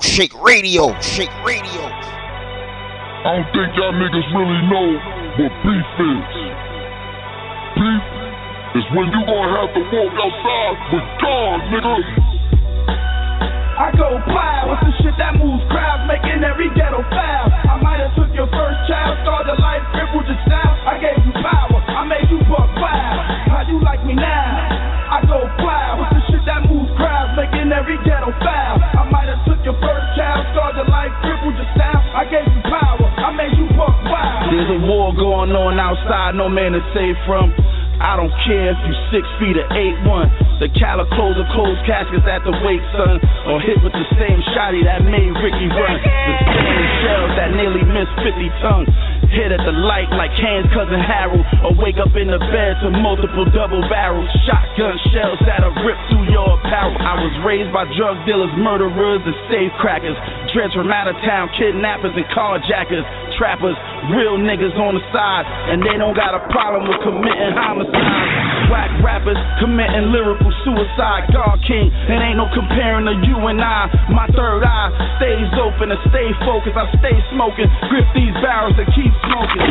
Shake radio, shake radio. I don't think y'all niggas really know what beef is. Beef is when you gonna have to walk outside with God, nigga. I go wild with the shit that moves crowds, making every ghetto foul. I might have took your first child, started life, crippled your style. I gave you power, I made you buck wild. How you like me now? I go wild with the shit that moves crowds, making every ghetto foul. I might have took your first child, started life, crippled your style. I gave you power, I made you buck wild. There's a war going on outside, no man is safe from. I don't care if you 6 feet or 8'1". The calicos or closed caskets at the wake, son. Or hit with the same shotty that made Ricky run. The same shells that nearly missed 50 tongues. Hit at the light like Kane's cousin Harold. Or wake up in the bed to multiple double barrels. Shotgun shells that'll rip through your apparel. I was raised by drug dealers, murderers, and safe crackers. Dreads from out of town, kidnappers and carjackers. Trappers, real niggas on the side. And they don't got a problem with committing homicide. Whack rappers committing lyrical suicide. God King, it ain't no comparing to you and I. My third eye stays open and stay focused. I stay smoking, grip these barrels and keep smoking.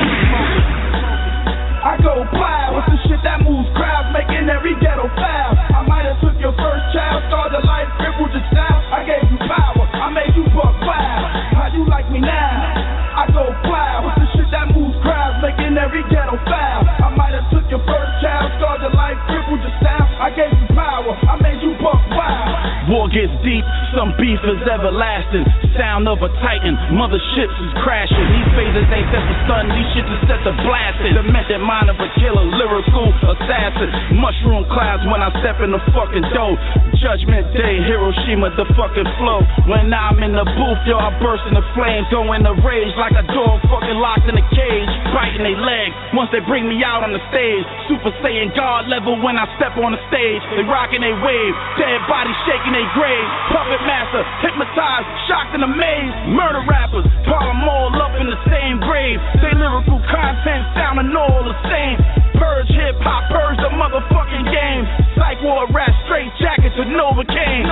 I go wild with the shit that moves crowds, making every ghetto foul. I might have took your first child, started life, crippled your style. I gave you power, I made you buck wild. How you like me now? I go wild with the shit that moves crowds, making every ghetto foul. I might have took your first child, started life, crippled your style. I gave you power, I made you buck wild. War gets deep, some beef is everlasting. Sound of a titan, motherships is crashing. These phases ain't set to stun, these shit is set to blasting. Demented mind of a killer, lyrical assassin. Mushroom clouds when I step in the fucking dough. Judgment Day, Hiroshima, the fucking flow. When I'm in the booth, yo, I burst into flames, go into rage like a dog fucking locked in a cage, biting they legs. Once they bring me out on the stage, Super Saiyan God level when I step on the stage. They rockin' they wave, dead bodies shaking they grave. Puppet master, hypnotized, shocked and amazed. Murder rappers, pile them all up in the same grave. They lyrical content sounding all the same. Purge hip hop, purge the motherfucking game. Psych war rap, straight jackets with Novocaine.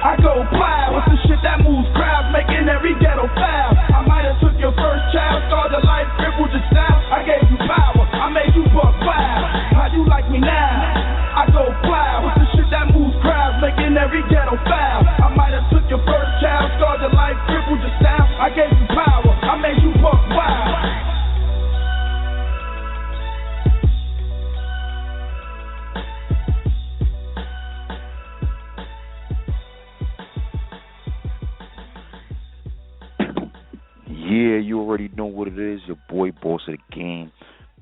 I go wild with the shit that moves crowds, making every ghetto foul. I might have took your first child, started life, crippled your style. I gave you power, I made you buck wild. How you like me now? I go wild with the shit that moves crowds, making every ghetto foul. I might have took your first child, started life, crippled your style. I gave you power, I made you buck wild. Yeah, you already know what it is. Your boy, boss of the game,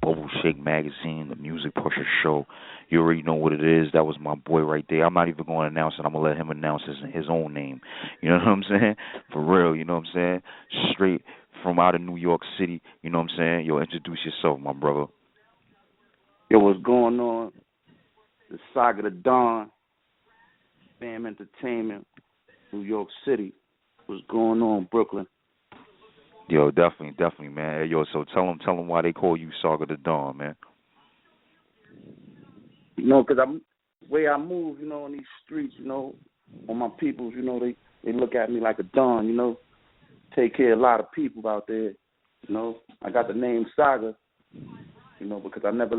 Bubble Shake Magazine, the Music Pusher Show. You already know what it is. That was my boy right there. I'm not even going to announce it. I'm going to let him announce his own name. You know what I'm saying? For real, you know what I'm saying? Straight from out of New York City. You know what I'm saying? Yo, introduce yourself, my brother. Yo, what's going on? The Saga Da Don, Fam Entertainment, New York City. What's going on, Brooklyn? Yo, definitely, man. Hey, yo, so tell them why they call you Saga Da Don, man. You know, because the way I move, you know, in these streets, you know, on my peoples, you know, they look at me like a Don, you know. Take care of a lot of people out there, you know. I got the name Saga, you know, because I've never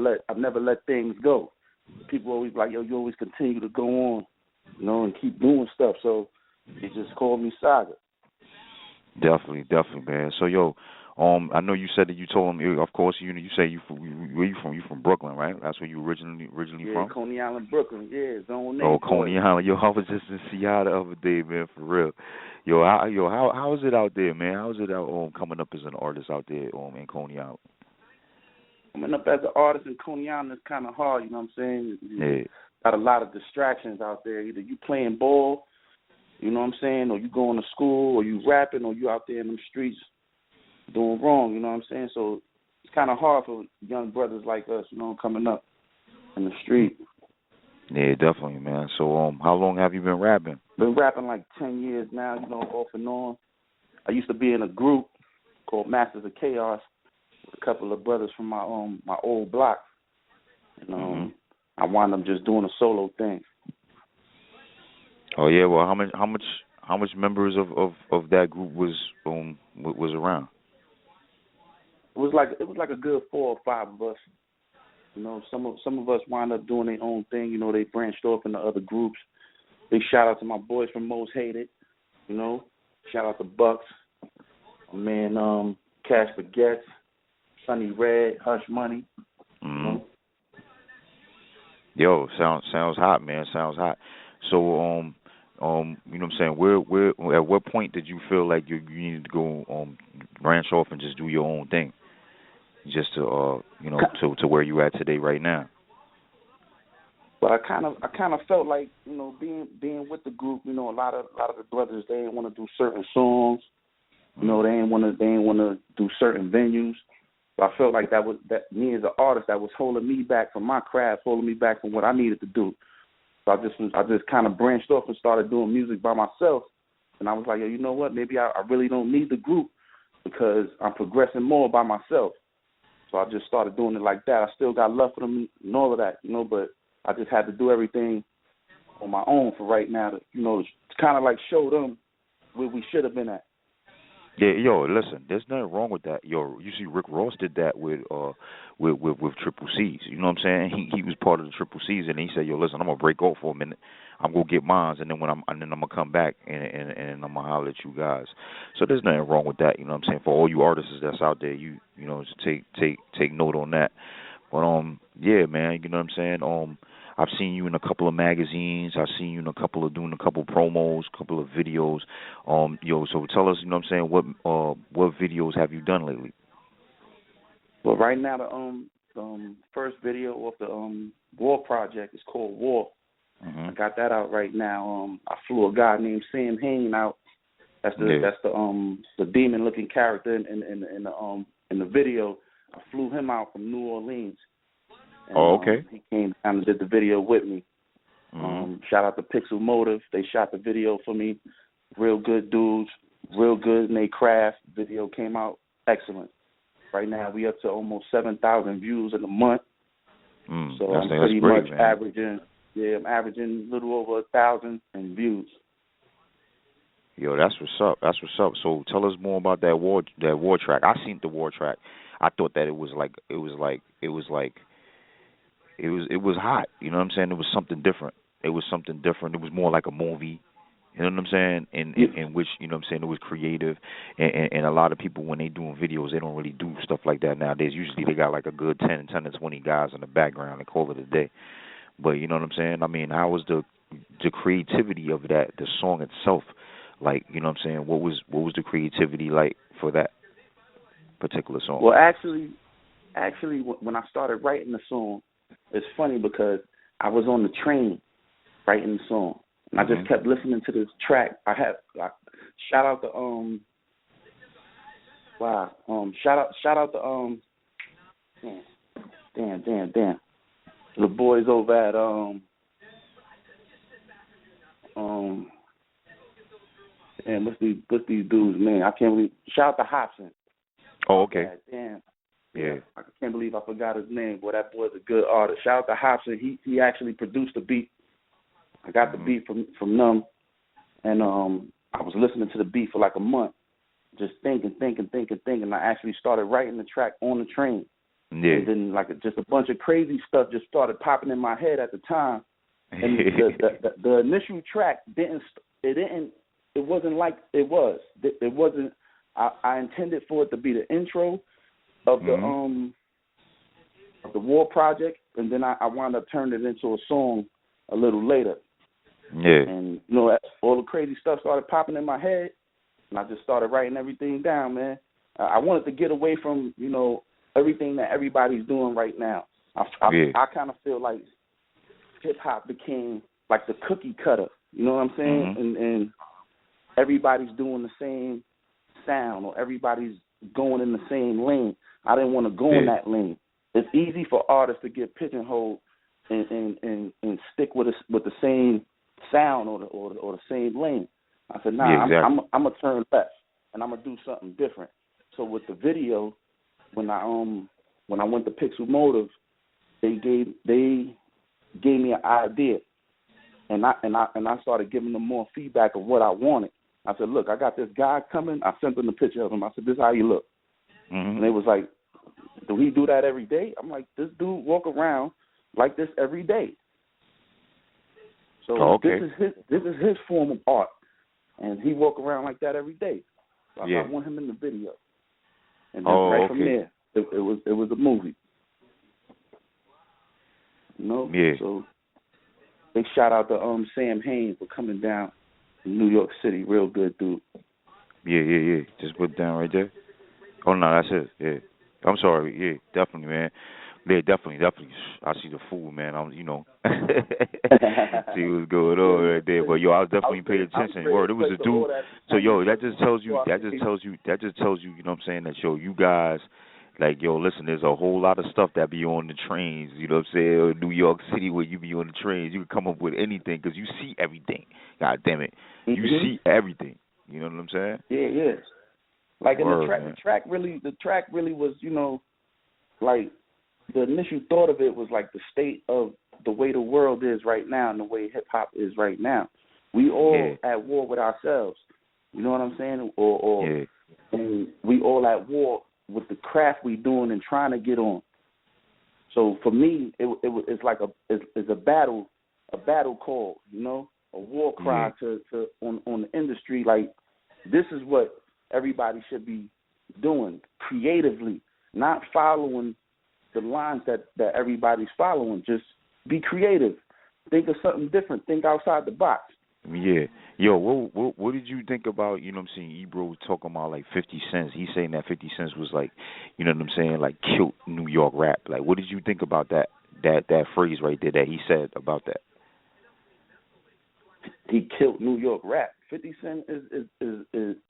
let things go. People always like, yo, you always continue to go on, you know, and keep doing stuff. So they just call me Saga. Definitely, man. So, yo, I know you said that you told him. Of course, you say where you from? You from Brooklyn, right? That's where you originally from. Coney Island, Brooklyn. Yeah, zone 8. Oh, Coney Island. Yo, I was just in Seattle the other day, man. For real. How is it out there, man? How is it out coming up as an artist out there in Coney Island? Coming up as an artist in Coney Island is kind of hard. You know what I'm saying? Yeah. Got a lot of distractions out there. Either you playing ball, you know what I'm saying, or you going to school, or you rapping, or you out there in them streets doing wrong, you know what I'm saying? So it's kind of hard for young brothers like us, you know, coming up in the street. Yeah, definitely, man. So how long have you been rapping? Been rapping like 10 years now, you know, off and on. I used to be in a group called Masters of Chaos with a couple of brothers from my old block. And I wound up just doing a solo thing. Oh yeah, well, how How much members of that group was around? It was like a good 4 or 5 of us. You know, some of us wound up doing their own thing. You know, they branched off into other groups. Big shout out to my boys from Most Hated. You know, shout out to Bucks, my man Cash Baguettes, Sunny Red, Hush Money. You know? Yo, sounds hot, man. Sounds hot. So you know what I'm saying? Where at what point did you feel like you needed to go branch off and just do your own thing, just to you know to where you at today right now? But I kind of felt like, you know, being with the group, you know, a lot of the brothers, they didn't want to do certain songs, you know, they didn't want to do certain venues. So I felt like that me as an artist, that was holding me back from my craft, holding me back from what I needed to do. So I just kind of branched off and started doing music by myself. And I was like, yo, you know what? Maybe I really don't need the group because I'm progressing more by myself. So I just started doing it like that. I still got love for them and all of that, you know, but I just had to do everything on my own for right now to, you know, kind of like show them where we should have been at. Yeah, yo, listen, there's nothing wrong with that. Yo, you see, Rick Ross did that with Triple C's. You know what I'm saying? He was part of the Triple C's, and he said, yo, listen, I'm gonna break off for a minute. I'm gonna get mines, and then I'm gonna come back and I'm gonna holler at you guys. So there's nothing wrong with that. You know what I'm saying? For all you artists that's out there, you know, just take note on that. But yeah, man, you know what I'm saying? I've seen you in a couple of magazines. I've seen you in doing a couple of promos, a couple of videos. Yo, so tell us, you know what I'm saying, what videos have you done lately? Well, right now the first video of the War project is called War. I got that out right now. I flew a guy named Sam Hain out. That's the demon looking character in the video. I flew him out from New Orleans. And, okay. He came down and did the video with me. Shout out to Pixel Motive. They shot the video for me. Real good dudes, real good in their craft. Video came out excellent. Right now we up to almost 7,000 views in a month. So I'm pretty much averaging. Yeah, I'm averaging a little over 1,000 in views. Yo, that's what's up. That's what's up. So tell us more about that war track. I seen the war track. I thought that it was hot. You know what I'm saying? It was something different. It was more like a movie. You know what I'm saying? In which, you know what I'm saying, it was creative. And a lot of people, when they doing videos, they don't really do stuff like that nowadays. Usually they got like a good 10 to 20 guys in the background and call it a day. But you know what I'm saying? I mean, how was the creativity of that, the song itself? Like, you know what I'm saying? What was the creativity like for that particular song? Well, actually, when I started writing the song, it's funny because I was on the train writing the song, and I just kept listening to this track. Shout out to shout out to damn the boys over at what's these dudes, man? I can't believe. Shout out to Hobson. Oh, okay. Damn. Yeah. I can't believe I forgot his name. Boy, that boy's a good artist. Shout out to Hobson. He actually produced the beat. I got the beat from them, and I was listening to the beat for like a month, just thinking. I actually started writing the track on the train. Yeah. And then just a bunch of crazy stuff just started popping in my head at the time. And the initial track it wasn't like it was. It wasn't. I intended for it to be the intro of the War project, and then I wound up turning it into a song a little later. Yeah. And you know, all the crazy stuff started popping in my head, and I just started writing everything down, man. I wanted to get away from, you know, everything that everybody's doing right now. I kind of feel like hip hop became like the cookie cutter. You know what I'm saying? And everybody's doing the same sound, or everybody's going in the same lane. I didn't want to go in that lane. It's easy for artists to get pigeonholed and stick with the same sound or the same lane. I said, nah, yeah, exactly. I'm gonna turn left and I'm gonna do something different. So with the video, when I went to Pixel Motive, they gave me an idea, And I started giving them more feedback of what I wanted. I said, look, I got this guy coming. I sent them the picture of him. I said, this is how you look. Mm-hmm. And they was like, do he do that every day? I'm like, this dude walk around like this every day. So this is his form of art, and he walk around like that every day. So I want him in the video, and then from there, it was a movie. You know, so they shout out to Sam Haines for coming down from New York City, real good dude. Yeah. Just put it down right there. Oh no, that's it. Yeah, I'm sorry. Yeah, definitely, man. Yeah, definitely. I see the fool, man. I'm, see what's going on right there. But yo, I was definitely paying attention. Word, it was a dude. So yo, that just tells you. You know what I'm saying? That yo, you guys, like yo, listen. There's a whole lot of stuff that be on the trains. You know what I'm saying? New York City, where you be on the trains, you can come up with anything because you see everything. God damn it, you see everything. You know what I'm saying? Yeah. Like in Word, the track really was, like the initial thought of it was like the state of the way the world is right now and the way hip hop is right now. We all at war with ourselves. You know what I'm saying? And we all at war with the craft we doing and trying to get on. So for me, it's like it's a battle call, a war cry to on the industry. Like, this is what everybody should be doing creatively, not following the lines that everybody's following. Just be creative. Think of something different. Think outside the box. Yeah. Yo, what did you think about, you know what I'm saying, Ebro was talking about like 50 Cent. He's saying that 50 Cent was like, you know what I'm saying, like killed New York rap. Like, what did you think about that phrase right there that he said about that? He killed New York rap. 50 Cent is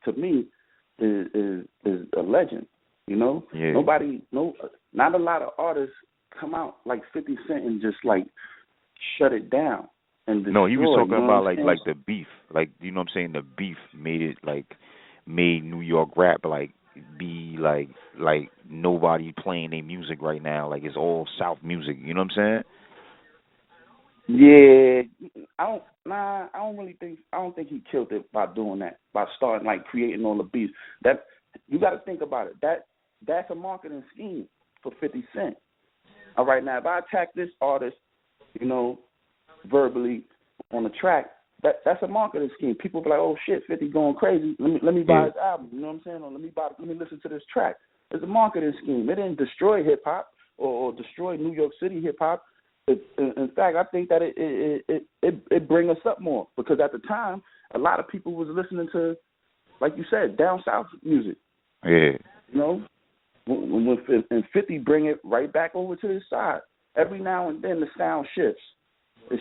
to me is a legend. Yeah. Not a lot of artists come out like 50 Cent and just like shut it down and destroy. No, he was talking about like the beef, like, you know what I'm saying, the beef made New York rap like be like nobody playing their music right now, like it's all South music. You know what I'm saying? Yeah, I don't think he killed it by doing that, by starting like creating all the beats. That, you got to think about it. That's a marketing scheme for 50 Cent. All right, now if I attack this artist, verbally on the track, that's a marketing scheme. People be like, oh shit, 50 going crazy. Let me buy his album. You know what I'm saying? Or let me listen to this track. It's a marketing scheme. It didn't destroy hip hop or destroy New York City hip hop. In fact, I think that it bring us up more, because at the time, a lot of people was listening to, like you said, down south music. Yeah. When 50 bring it right back over to his side. Every now and then the sound shifts. It'll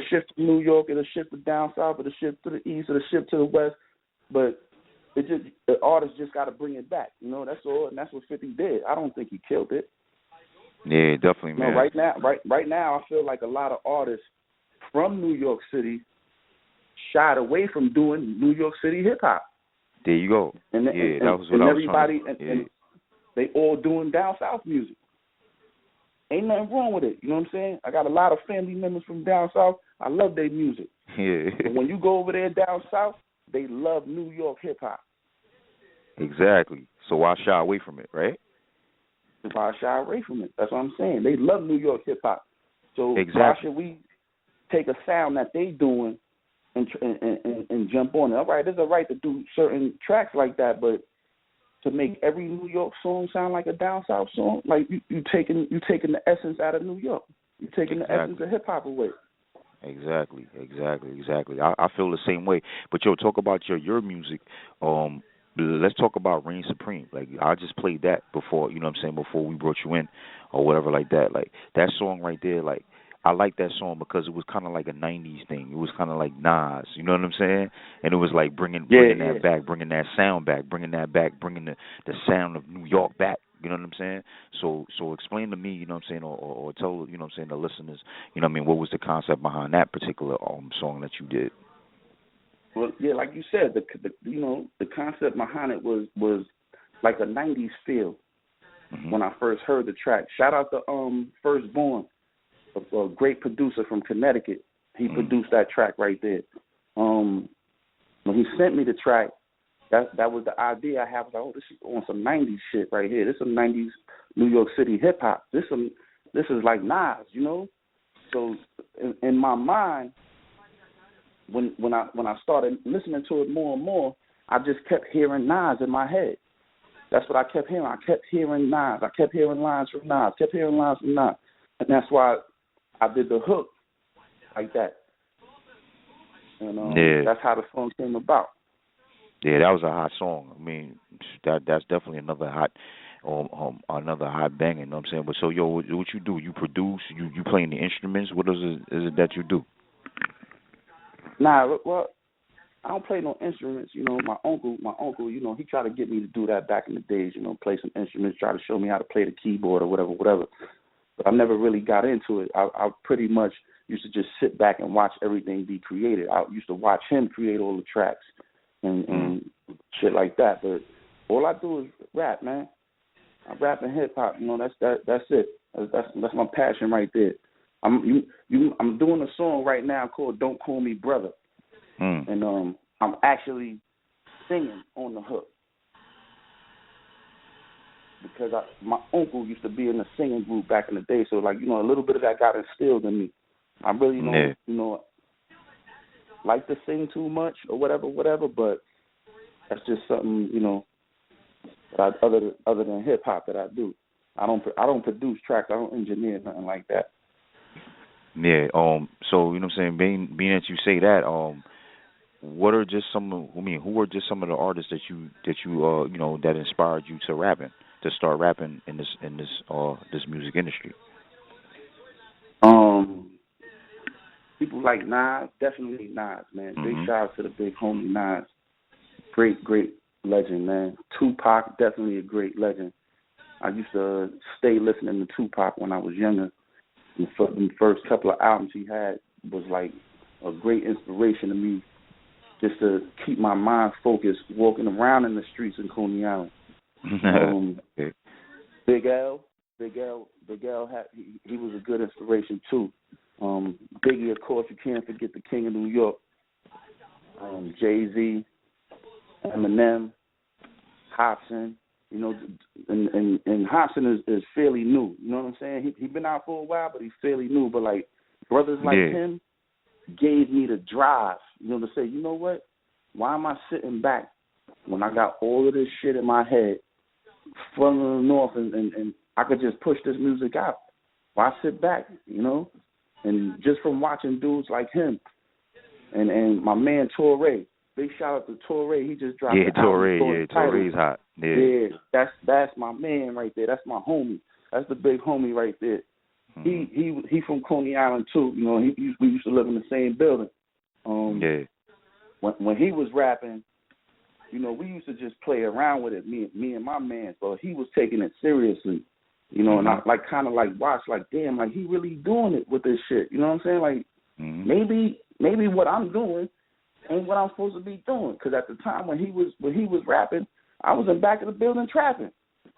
shift to New York, it'll shift to down south, it'll shift to the east, it'll shift to the west. But the artist just got to bring it back. That's all, and that's what 50 did. I don't think he killed it. Yeah, definitely, man. Right now, I feel like a lot of artists from New York City shied away from doing New York City hip hop. There you go. That was what I was trying to. And they all doing down south music. Ain't nothing wrong with it. You know what I'm saying? I got a lot of family members from down south. I love their music. Yeah. But when you go over there down south, they love New York hip hop. Exactly. So why shy away from it, right? Why shy away from it? That's what I'm saying. They love New York hip hop. So why should we take a sound that they doing and jump on it? All right, there's a right to do certain tracks like that, but to make every New York song sound like a down south song, like you taking the essence out of New York. You're taking the essence of hip hop away. Exactly. I feel the same way. But yo, talk about your music. Let's talk about Reign Supreme. Like, I just played that before, you know what I'm saying, before we brought you in or whatever like that. Like, that song right there, like, I like that song because it was kind of like a 90s thing. It was kind of like Nas, you know what I'm saying? And it was like bringing that back, bringing that sound back, bringing the sound of New York back, you know what I'm saying? So explain to me, you know what I'm saying, or tell, you know what I'm saying, the listeners, you know what I mean, what was the concept behind that particular song that you did? Well, yeah, like you said, the concept behind it was like a 90s feel when I first heard the track. Shout out to Firstborn, a great producer from Connecticut. He produced that track right there. When he sent me the track, that was the idea I had. I was like, oh, this is on some 90s shit right here. This is some 90s New York City hip hop. This is like Nas, you know? So in my mind, when I started listening to it more and more, I just kept hearing Nas in my head. That's what I kept hearing. I kept hearing Nas. I kept hearing lines from Nas. And that's why I did the hook like that. And that's how the song came about. Yeah, that was a hot song. I mean, that's definitely another hot banger, you know what I'm saying? But so, yo, what you do? You produce? You playing the instruments? What is it that you do? Nah, well, I don't play no instruments. You know, my uncle, you know, he tried to get me to do that back in the days, you know, play some instruments, try to show me how to play the keyboard or whatever. But I never really got into it. I pretty much used to just sit back and watch everything be created. I used to watch him create all the tracks and shit like that. But all I do is rap, man. I rap and hip hop. You know, that's it. That's my passion right there. I'm doing a song right now called "Don't Call Me Brother," and I'm actually singing on the hook because my uncle used to be in the singing group back in the day. So like, you know, a little bit of that got instilled in me. I really don't, you know, like to sing too much or whatever, but that's just something, you know, that other than hip hop that I do. I don't produce tracks. I don't engineer nothing like that. Yeah. So you know what I'm saying. Being that you say that, what are just some? Who are just some of the artists that you you know, that inspired you to start rapping in this music industry? People like Nas, definitely Nas, man. Big shout out to the big homie Nas. Great legend, man. Tupac, definitely a great legend. I used to stay listening to Tupac when I was younger. The first couple of albums he had was like a great inspiration to me, just to keep my mind focused walking around in the streets in Coney Island. Big L, he was a good inspiration too. Biggie, of course, you can't forget the King of New York. Jay-Z, Eminem, Hobson. You know, and Hobson is fairly new. You know what I'm saying? He been out for a while, but he's fairly new. But like brothers like him gave me the drive, you know, to say, you know what? Why am I sitting back when I got all of this shit in my head from the north and I could just push this music out? Why sit back, you know? And just from watching dudes like him and my man Torre. Big shout out to Torre. He just dropped the album. Torre's hot. Yeah, that's my man right there. That's my homie. That's the big homie right there. He from Coney Island too. You know, we used to live in the same building. When he was rapping, you know, we used to just play around with it, me and my man. But he was taking it seriously. You know, and I kind of watch, damn, like he really doing it with this shit. You know what I'm saying? Like maybe what I'm doing ain't what I'm supposed to be doing. Because at the time when he was rapping, I was in back of the building trapping.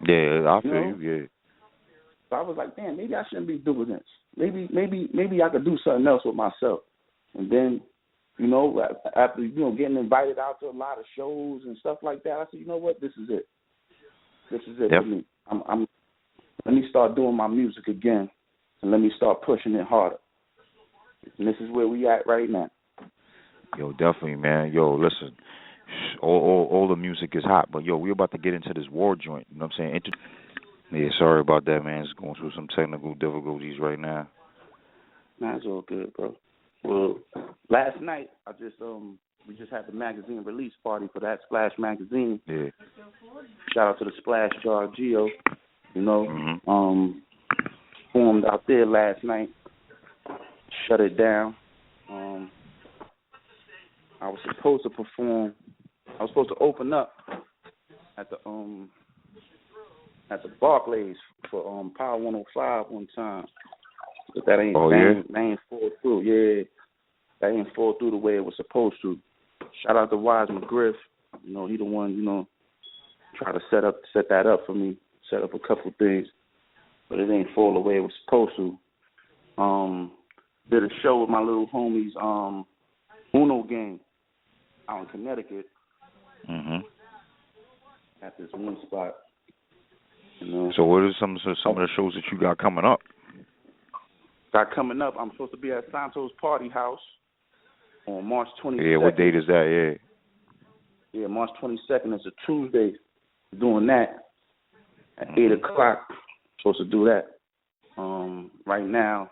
Yeah, I feel you. Yeah. So I was like, damn, maybe I shouldn't be doing this. Maybe I could do something else with myself. And then, you know, after, you know, getting invited out to a lot of shows and stuff like that, I said, you know what, this is it. This is it for me. Let me start doing my music again, and let me start pushing it harder. And this is where we at right now. Yo, definitely, man. Yo, listen, all the music is hot, but yo, we're about to get into this war joint. You know what I'm saying? Yeah, sorry about that, man. It's going through some technical difficulties right now. Nah, it's all good, bro. Well, last night we just had the magazine release party for that Splash magazine. Yeah. Shout out to the Splash Jar Geo. You know, formed out there last night. Shut it down. I was supposed to perform. I was supposed to open up at the Barclays for Power 105 one time, but that ain't fall through. Yeah, that ain't fall through the way it was supposed to. Shout out to Wise McGriff. You know, he the one, you know, try to set that up for me. Set up a couple things, but it ain't fall the way it was supposed to. did a show with my little homies, Uno game out in Connecticut. Mhm. At this one spot. You know. So what are some of the shows that you got coming up? Got coming up, I'm supposed to be at Santos Party House on March 22nd. Yeah, what date is that? Yeah, March 22nd. It's a Tuesday. Doing that at 8 o'clock. Supposed to do that. Right now,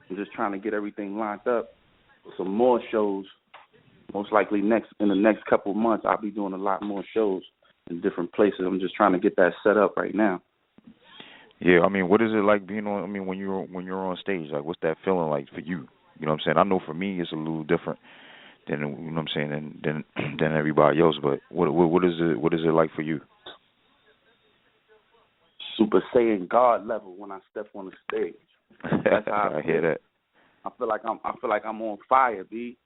I'm just trying to get everything lined up. Some more shows. Most likely in the next couple of months, I'll be doing a lot more shows in different places. I'm just trying to get that set up right now. Yeah, I mean, what is it like being on? I mean, when you're on stage, like, what's that feeling like for you? You know what I'm saying? I know for me, it's a little different than, you know what I'm saying, than everybody else. But what is it like for you? Super Saiyan God level when I step on the stage. That's how I hear that. I feel like I'm on fire, B.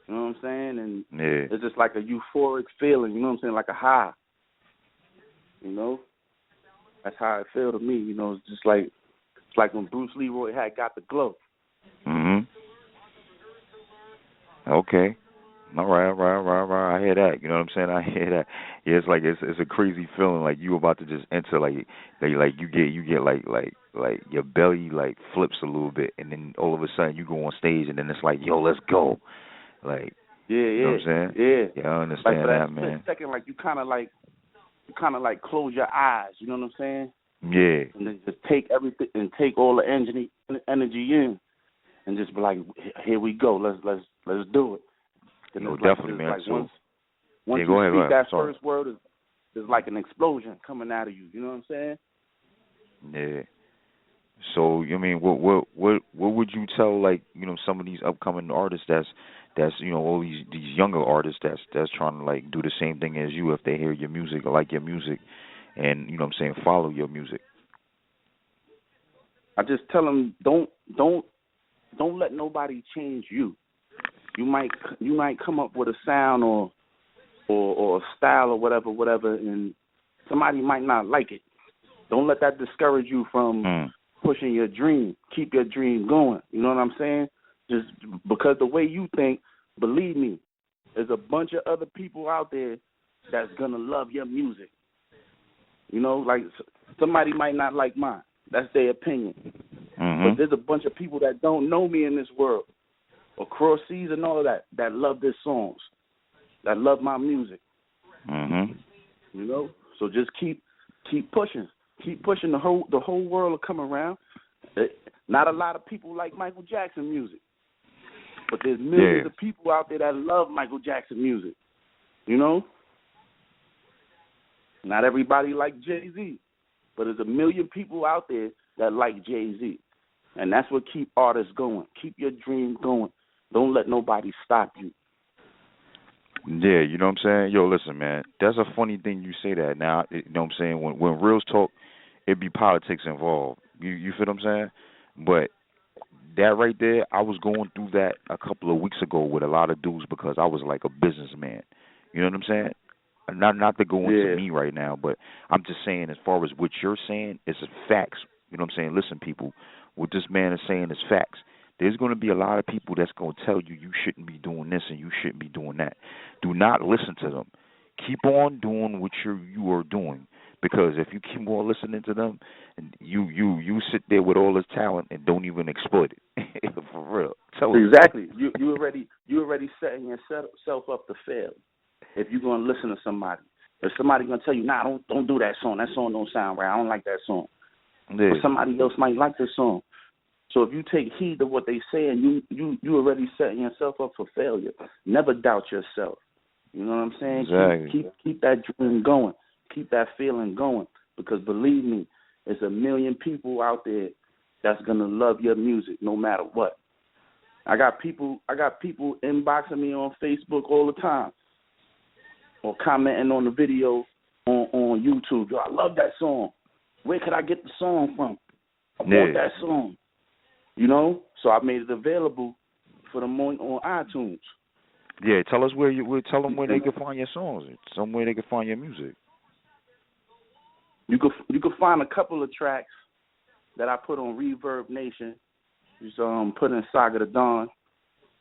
You know what I'm saying? And yeah, it's just like a euphoric feeling. You know what I'm saying? Like a high. You know, that's how it feel to me. You know, it's like when Bruce Leroy had got the glow. Mhm. Okay. All right. I hear that. You know what I'm saying? I hear that. Yeah, it's like it's a crazy feeling. Like you about to just enter. Like you get like your belly like flips a little bit, and then all of a sudden you go on stage, and then it's like, yo, let's go. Like, yeah. You know what I'm saying? Yeah, I understand like that, man. Second, like you kind of like close your eyes. You know what I'm saying? Yeah. And then just take everything and take all the energy in, and just be like, here we go. Let's do it. No, definitely, man. Like so, once yeah, you go ahead, speak that Sorry. first word, there's like an explosion coming out of you. You know what I'm saying? Yeah. So, I mean, what would you tell, like, you know, some of these upcoming artists that's you know, all these younger artists that's trying to like do the same thing as you if they hear your music or like your music, and you know what I'm saying, follow your music? I just tell them don't let nobody change you. You might come up with a sound or a style or whatever, and somebody might not like it. Don't let that discourage you from pushing your dream. Keep your dream going. You know what I'm saying? Just because the way you think, believe me, there's a bunch of other people out there that's gonna love your music. You know, like somebody might not like mine. That's their opinion. But there's a bunch of people that don't know me in this world, across seas and all of that love their songs, that love my music. You know, so just keep pushing. Keep pushing. The whole world will come around. Not a lot of people like Michael Jackson music, but there's millions of people out there that love Michael Jackson music. You know, not everybody like Jay-Z, but there's a million people out there that like Jay-Z, and that's what keep artists going. Keep your dream going. Don't let nobody stop you. Yeah, you know what I'm saying? Yo, listen, man, that's a funny thing you say that. Now, you know what I'm saying? When Realz talk, it be politics involved. You feel what I'm saying? But that right there, I was going through that a couple of weeks ago with a lot of dudes because I was like a businessman. You know what I'm saying? Not to go into me right now, but I'm just saying as far as what you're saying, it's facts. You know what I'm saying? Listen, people, what this man is saying is facts. There's going to be a lot of people that's going to tell you you shouldn't be doing this and you shouldn't be doing that. Do not listen to them. Keep on doing what you are doing, because if you keep on listening to them, you sit there with all this talent and don't even exploit it. For real. Exactly. You already setting yourself up to fail if you're going to listen to somebody. If somebody's going to tell you, nah, don't do that song. That song don't sound right. I don't like that song. Yeah. But somebody else might like the song. So if you take heed to what they say, and you already setting yourself up for failure. Never doubt yourself. You know what I'm saying? Exactly. Keep that dream going. Keep that feeling going. Because believe me, there's a million people out there that's gonna love your music no matter what. I got people inboxing me on Facebook all the time, or commenting on the video on YouTube. Yo, I love that song. Where could I get the song from? I want that song. You know, so I made it available for them on iTunes. Yeah, tell us tell them where they can find your songs. Somewhere they can find your music. You could find a couple of tracks that I put on Reverb Nation Just put in Saga Da Don,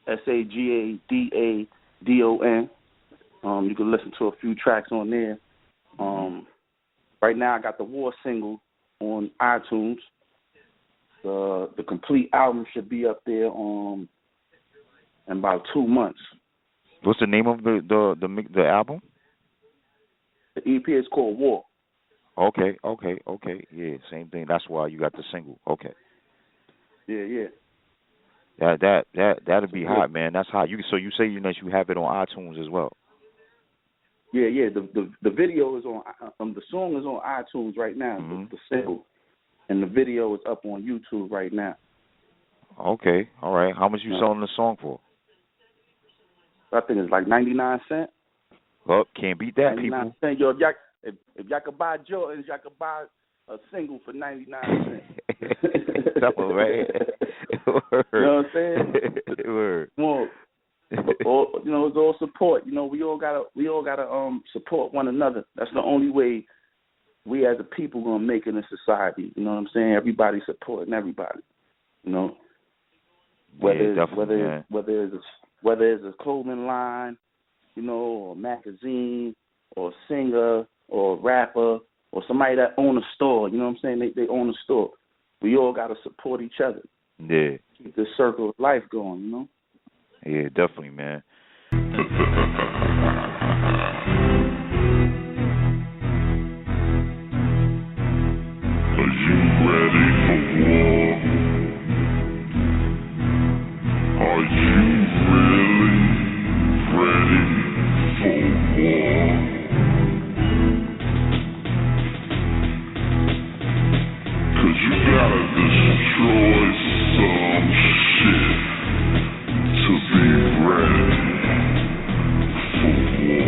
SAGA DON. You can listen to a few tracks on there. Right now I got the War single on iTunes. The complete album should be up there in about 2 months. What's the name of the album? The EP is called War. Okay. Yeah, same thing. That's why you got the single. Okay. Yeah. That'd be hot, man. That's hot. So you say that you have it on iTunes as well. Yeah. The video is on the song is on iTunes right now. Mm-hmm. The single, and the video is up on YouTube right now. Okay, all right. How much you selling the song for? I think it's like 99 cents. Well, can't beat that, people. Cents. Yo, if y'all could buy Jordans, y'all could buy a single for 99 cents. That's all right. You know what I'm saying? Word. More, it's all support. We all gotta support one another. That's the only way we as a people gonna make it in society. You know what I'm saying? Everybody supporting everybody. Whether it's a clothing line, or a magazine, or a singer, or a rapper, or somebody that own a store. You know what I'm saying? They own a store. We all gotta support each other. Yeah. Keep this circle of life going. Yeah, definitely, man. Are you ready for war? Are you really ready for war? 'Cause you gotta destroy some shit to be ready for war.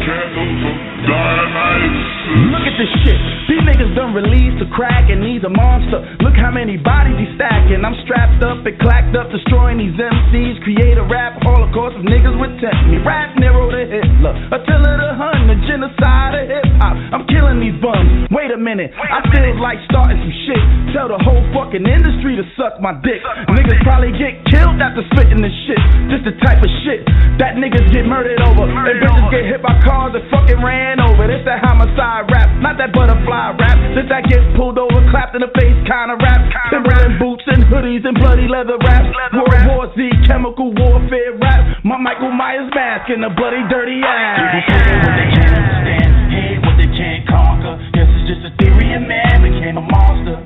Candles of Dionysus. Look at this shit. These niggas done released the crack and he's a monster. Look how many bodies he's stacking. I'm strapped up and clacked up, destroying these MCs. Create a rap holocaust of niggas with tempt me. Rap Nero to Hitler, Attila the Hun, the genocide of hip hop. I'm killing these bums. Wait a minute, I feel like starting some shit. Tell the whole fucking industry to suck my dick. Niggas probably get killed after spitting this shit. Just the type of shit that niggas get murdered over. And bitches get hit by cars and fucking ran over. This that homicide rap, not that butterfly rap. This that get pulled over, clapped in the face kind of rap. Timberland boots and hoodies and bloody leather rap. World War Z, chemical warfare rap. My Michael Myers mask and a bloody dirty ass. People say what they can't understand, hate what they can't conquer. Guess it's just a theory, and man became a monster.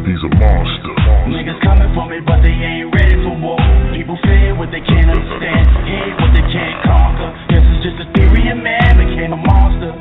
He's a monster. Niggas coming for me, but they ain't ready for war. People fear what they can't understand, hate what they can't conquer. Guess it's just a theory, and man became a monster.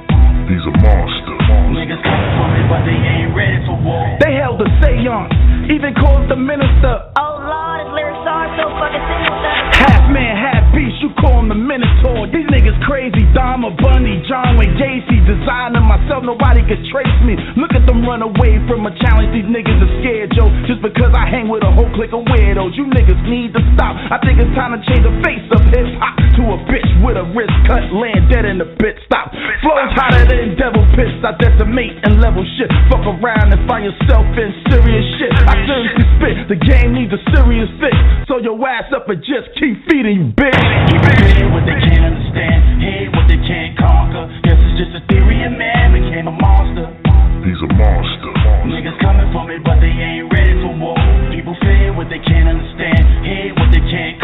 He's a monster. Niggas coming for me, but they ain't ready for war. They held a seance, even called the minister. Oh Lord, his lyrics are so fucking sinister. Half man, half beast, you call him the Minotaur. These niggas crazy, Dahmer, Bundy, John Wayne Gacy. Designing myself, nobody could trace me. Look at them run away from a challenge, these niggas are scared, yo. Just because I hang with a whole clique of weirdos. You niggas need to stop. I think it's time to change the face of hip-hop to a bitch with a wrist cut, laying dead in the pit stop. Flows hotter than devil piss, I decimate and level shit. Fuck around and find yourself in serious shit. I seriously spit, the game needs a serious fix. So your ass up and just keep feeding you, bitch. People fear what they can't understand, hate what they can't conquer. Guess it's just a theory, and man became a monster. He's a monster. Niggas coming for me, but they ain't ready for war. People fear what they can't understand, hate what they can't